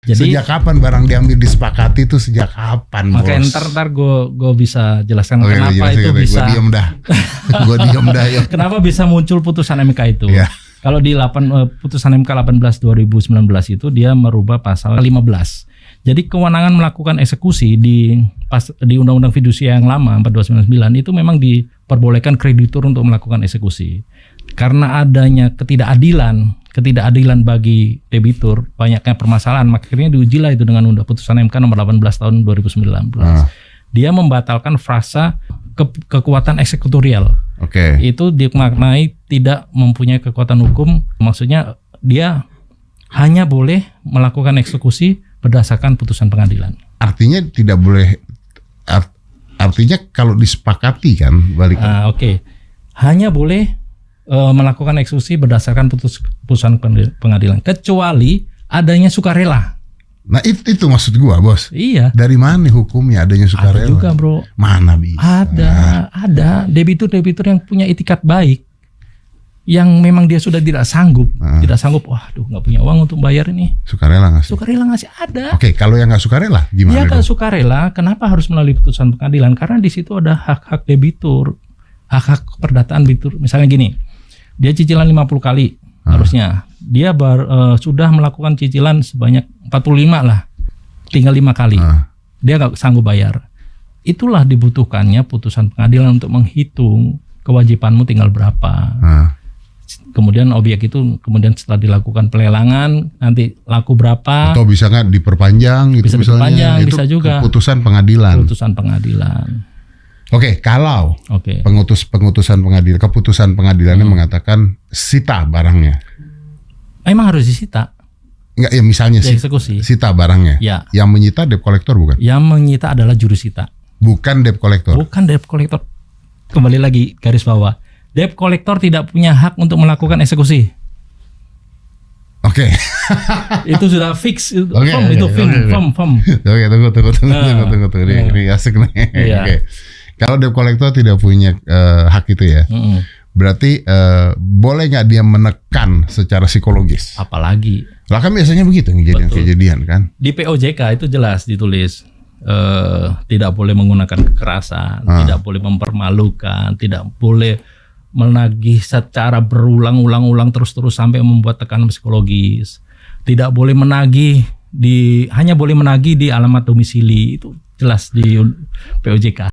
Jadi sejak kapan barang diambil disepakati itu sejak kapan, Bos? makanya ntar gue bisa jelaskan Oke, kenapa itu bisa. Gue diem dah. Gue diem dah ya. Kenapa bisa muncul putusan MK itu? Ya. Kalau di putusan MK 18 2019 itu dia merubah pasal 15. Jadi kewenangan melakukan eksekusi di Undang-Undang Fidusia yang lama 4299 itu memang diperbolehkan kreditur untuk melakukan eksekusi. Karena adanya ketidakadilan bagi debitur, banyaknya permasalahan, makanya diujilah itu dengan putusan MK nomor 18 tahun 2019. Dia membatalkan frasa kekuatan eksekutorial. Oke. Itu dimaknai tidak mempunyai kekuatan hukum, maksudnya dia hanya boleh melakukan eksekusi berdasarkan putusan pengadilan. Artinya tidak boleh, artinya kalau disepakati kan balik. Oke. Hanya boleh melakukan eksekusi berdasarkan putusan pengadilan, kecuali adanya sukarela. Nah itu maksud gua, Bos. Iya. Dari mana hukumnya adanya sukarela? Ada juga, Bro. Mana bisa? Ada debitur-debitur yang punya itikat baik, yang memang dia sudah tidak sanggup, waduh nggak punya uang untuk bayar ini. Sukarela ngasih. Ada. Oke, kalau yang nggak sukarela gimana? Dia kalau sukarela, kenapa harus melalui putusan pengadilan? Karena di situ ada hak-hak debitur, hak-hak keperdataan debitur. Misalnya gini, dia cicilan 50 kali harusnya. Dia sudah melakukan cicilan sebanyak 45 lah. Tinggal 5 kali. Dia nggak sanggup bayar. Itulah dibutuhkannya putusan pengadilan untuk menghitung kewajibanmu tinggal berapa. Kemudian objek itu setelah dilakukan pelelangan nanti laku berapa? Atau bisa nggak diperpanjang? Gitu bisa diperpanjang, itu bisa juga. Keputusan pengadilan. Oke, kalau keputusan pengadilannya mengatakan sita barangnya. Emang harus disita? Enggak, ya misalnya eksekusi. Sita barangnya. Ya. Yang menyita debt collector bukan? Yang menyita adalah jurusita. Bukan debt collector. Bukan debt collector. Kembali lagi garis bawah. Debt collector tidak punya hak untuk melakukan eksekusi. Oke. Itu sudah fix. Itu Oke. Oke, tunggu. Ini asik nih. Iya. Oke. Kalau debt collector tidak punya hak itu ya. Berarti boleh nggak dia menekan secara psikologis? Apalagi. Lah kan biasanya begitu kejadian kan. Di POJK itu jelas ditulis tidak boleh menggunakan kekerasan, tidak boleh mempermalukan, tidak boleh menagih secara berulang-ulang terus sampai membuat tekanan psikologis. Tidak boleh menagih hanya boleh menagih di alamat domisili, itu jelas di POJK.